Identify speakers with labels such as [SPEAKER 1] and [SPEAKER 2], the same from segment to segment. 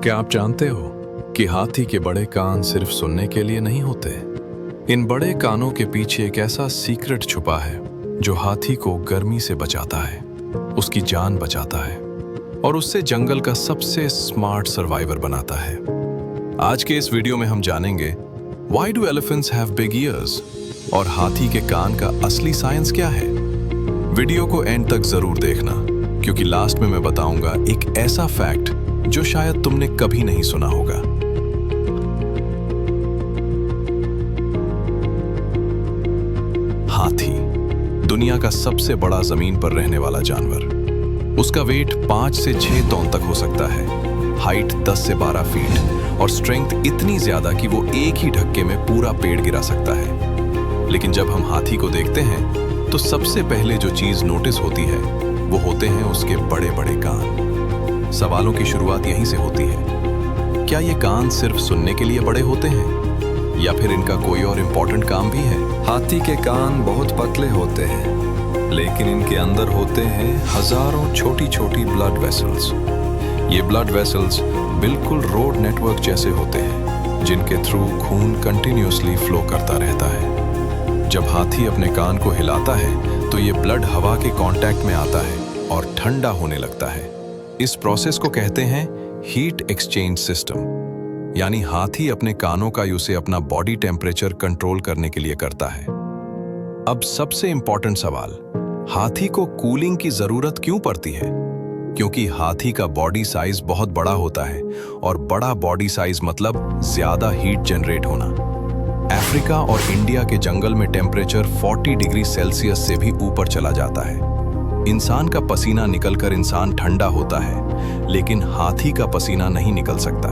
[SPEAKER 1] क्या आप जानते हो कि हाथी के बड़े कान सिर्फ सुनने के लिए नहीं होते? इन बड़े कानों के पीछे एक ऐसा सीक्रेट छुपा है जो हाथी को गर्मी से बचाता है, उसकी जान बचाता है और उससे जंगल का सबसे स्मार्ट सर्वाइवर बनाता है। आज के इस वीडियो में हम जानेंगे Why do elephants have big ears? और हाथी के कान का असली साइंस क्या है। वीडियो को एंड तक जरूर देखना, क्योंकि लास्ट में मैं बताऊंगा एक ऐसा फैक्ट जो शायद तुमने कभी नहीं सुना होगा। हाथी दुनिया का सबसे बड़ा जमीन पर रहने वाला जानवर। उसका वेट 5 से 6 टन तक हो सकता है, हाइट 10 से 12 फीट और स्ट्रेंथ इतनी ज्यादा कि वो एक ही धक्के में पूरा पेड़ गिरा सकता है। लेकिन जब हम हाथी को देखते हैं तो सबसे पहले जो चीज नोटिस होती है वो होते हैं उसके बड़े बड़े कान। सवालों की शुरुआत यहीं से होती है। क्या ये कान सिर्फ सुनने के लिए बड़े होते हैं या फिर इनका कोई और इम्पोर्टेंट काम भी है?
[SPEAKER 2] हाथी के कान बहुत पतले होते हैं, लेकिन इनके अंदर होते हैं हजारों छोटी छोटी ब्लड वेसल्स। ये ब्लड वेसल्स बिल्कुल रोड नेटवर्क जैसे होते हैं, जिनके थ्रू खून कंटिन्यूअसली फ्लो करता रहता है। जब हाथी अपने कान को हिलाता है तो ये ब्लड हवा के कांटेक्ट में आता है और ठंडा होने लगता है। इस प्रोसेस को कहते हैं हीट एक्सचेंज सिस्टम, यानी हाथी अपने कानों का यूज अपना बॉडी टेम्परेचर कंट्रोल करने के लिए करता है। अब सबसे इंपॉर्टेंट सवाल, हाथी को कूलिंग की जरूरत क्यों पड़ती है? क्योंकि हाथी का बॉडी साइज बहुत बड़ा होता है और बड़ा बॉडी साइज मतलब ज्यादा हीट जनरेट होना। अफ्रीका और इंडिया के जंगल में टेम्परेचर 40 डिग्री सेल्सियस से भी ऊपर चला जाता है। इंसान का पसीना निकलकर इंसान ठंडा होता है, लेकिन हाथी का पसीना नहीं निकल सकता।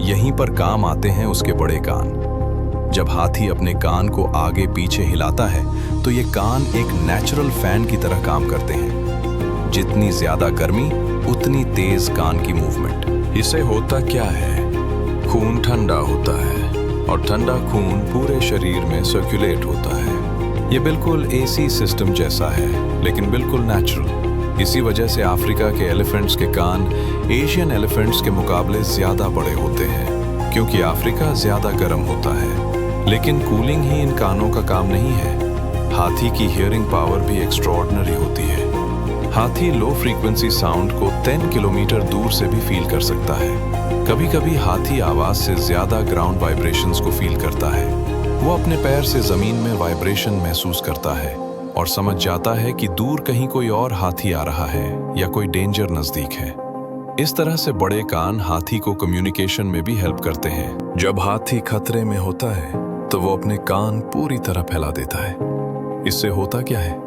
[SPEAKER 2] यहीं पर काम आते हैं उसके बड़े कान। जब हाथी अपने कान को आगे पीछे हिलाता है तो ये कान एक नेचुरल फैन की तरह काम करते हैं। जितनी ज्यादा गर्मी उतनी तेज कान की मूवमेंट।
[SPEAKER 1] इसे होता क्या है? खून ठंडा होता है और ठंडा खून पूरे शरीर में सर्कुलेट होता है। ये बिल्कुल एसी सिस्टम जैसा है, लेकिन बिल्कुल नेचुरल। इसी वजह से अफ्रीका के एलिफेंट्स के कान एशियन एलिफेंट्स के मुकाबले ज्यादा बड़े होते हैं, क्योंकि अफ्रीका ज्यादा गर्म होता है। लेकिन कूलिंग ही इन कानों का काम नहीं है। हाथी की हियरिंग पावर भी एक्स्ट्रॉर्डिनरी होती है। हाथी लो फ्रीक्वेंसी साउंड को 10 किलोमीटर दूर से भी फील कर सकता है। कभी कभी हाथी आवाज से ज्यादा ग्राउंड वाइब्रेशंस को फील करता है। वो अपने पैर से जमीन में वाइब्रेशन महसूस करता है और समझ जाता है कि दूर कहीं कोई और हाथी आ रहा है या कोई डेंजर नजदीक है। इस तरह से बड़े कान हाथी को कम्युनिकेशन में भी हेल्प करते हैं। जब हाथी खतरे में होता है तो वो अपने कान पूरी तरह फैला देता है। इससे होता क्या है?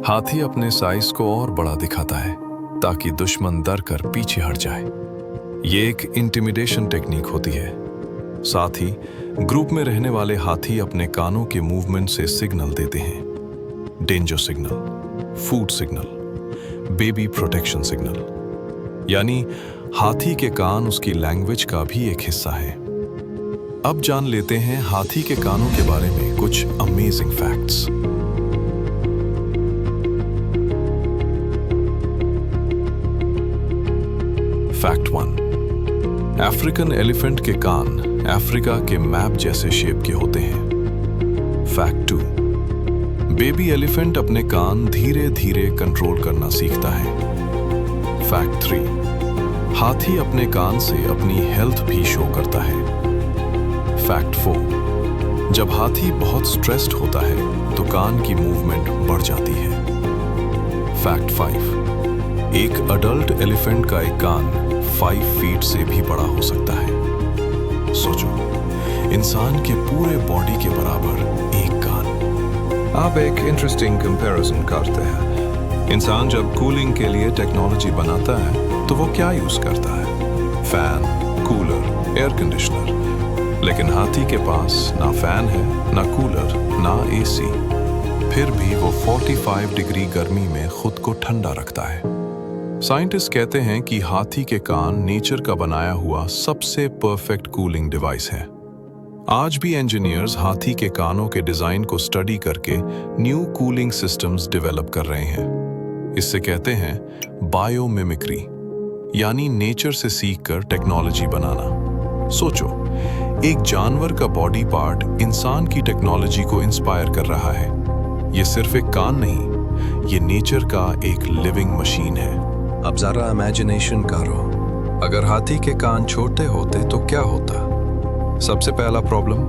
[SPEAKER 1] हाथी अपने साइज को और बड़ा दिखाता है ताकि दुश्मन डर कर पीछे हट जाए। ये एक इंटिमिडेशन टेक्निक होती है। साथ ही ग्रुप में रहने वाले हाथी अपने कानों के मूवमेंट से सिग्नल देते हैं। Danger signal, food signal, baby protection signal. यानी हाथी के कान उसकी लैंग्वेज का भी एक हिस्सा है। अब जान लेते हैं हाथी के कानों के बारे में कुछ amazing facts. Fact 1, African elephant के कान अफ्रीका के मैप जैसे शेप के होते हैं। फैक्ट 2, बेबी एलिफेंट अपने कान धीरे धीरे कंट्रोल करना सीखता है। फैक्ट 3, हाथी अपने कान से अपनी हेल्थ भी शो करता है। फैक्ट 4, जब हाथी बहुत स्ट्रेस्ड होता है तो कान की मूवमेंट बढ़ जाती है। फैक्ट 5, एक अडल्ट एलिफेंट का एक कान 5 फीट से भी बड़ा हो सकता है। सोचो, इंसान के पूरे बॉडी के बराबर एक कान।
[SPEAKER 2] आप एक इंटरेस्टिंग कंपैरिजन करते हैं।
[SPEAKER 1] इंसान जब कूलिंग के लिए टेक्नोलॉजी बनाता है तो वो क्या यूज करता है? Fan, cooler, air conditioner. लेकिन हाथी के पास ना फैन है, ना कूलर, ना एसी। फिर भी वो 45 डिग्री गर्मी में खुद को ठंडा रखता है। साइंटिस्ट कहते हैं कि हाथी के कान नेचर का बनाया हुआ सबसे परफेक्ट कूलिंग डिवाइस है। आज भी इंजीनियर्स हाथी के कानों के डिजाइन को स्टडी करके न्यू कूलिंग सिस्टम्स डेवलप कर रहे हैं। इससे कहते हैं बायोमिमिक्री। यानी नेचर से सीखकर टेक्नोलॉजी बनाना। सोचो, एक जानवर का बॉडी पार्ट इंसान की टेक्नोलॉजी को इंस्पायर कर रहा है। ये सिर्फ एक कान नहीं, ये नेचर का एक लिविंग मशीन है।
[SPEAKER 2] अब जरा इमेजिनेशन करो, अगर हाथी के कान छोटे होते तो क्या होता? सबसे पहला प्रॉब्लम,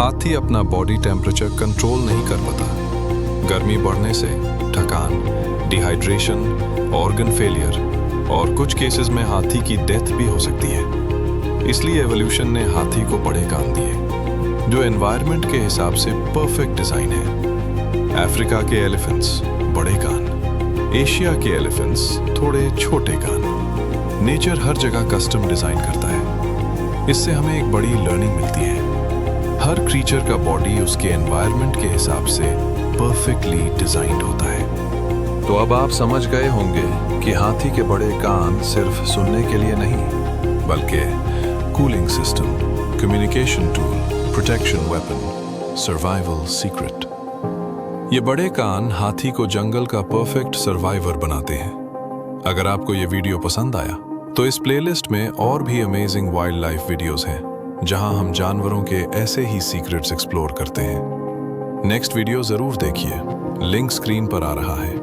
[SPEAKER 2] हाथी अपना बॉडी टेम्परेचर कंट्रोल नहीं कर पाता। गर्मी बढ़ने से थकान, डिहाइड्रेशन, ऑर्गन फेलियर और कुछ केसेस में हाथी की डेथ भी हो सकती है। इसलिए एवोल्यूशन ने हाथी को बड़े कान दिए, जो एनवायरनमेंट के हिसाब से परफेक्ट डिजाइन है। अफ्रीका के एलिफेंट्स बड़े कान, एशिया के एलिफेंट्स थोड़े छोटे कान। नेचर हर जगह कस्टम डिजाइन करता है। इससे हमें एक बड़ी लर्निंग मिलती है। हर क्रीचर का बॉडी उसके एनवायरनमेंट के हिसाब से परफेक्टली डिजाइंड होता है। तो अब आप समझ गए होंगे कि हाथी के बड़े कान सिर्फ सुनने के लिए नहीं, बल्कि cooling system, communication tool, protection weapon, survival secret. ये बड़े कान हाथी को जंगल का परफेक्ट सर्वाइवर बनाते हैं। अगर आपको ये वीडियो पसंद आया तो इस प्लेलिस्ट में और भी अमेजिंग वाइल्ड लाइफ वीडियोस हैं, जहां हम जानवरों के ऐसे ही सीक्रेट्स एक्सप्लोर करते हैं। नेक्स्ट वीडियो जरूर देखिए, लिंक स्क्रीन पर आ रहा है।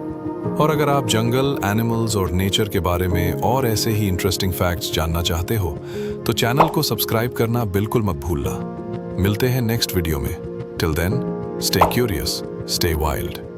[SPEAKER 2] और अगर आप जंगल, एनिमल्स और नेचर के बारे में और ऐसे ही इंटरेस्टिंग फैक्ट्स जानना चाहते हो तो चैनल को सब्सक्राइब करना बिल्कुल मत भूलना। मिलते हैं नेक्स्ट वीडियो में। Till then, stay curious, stay wild.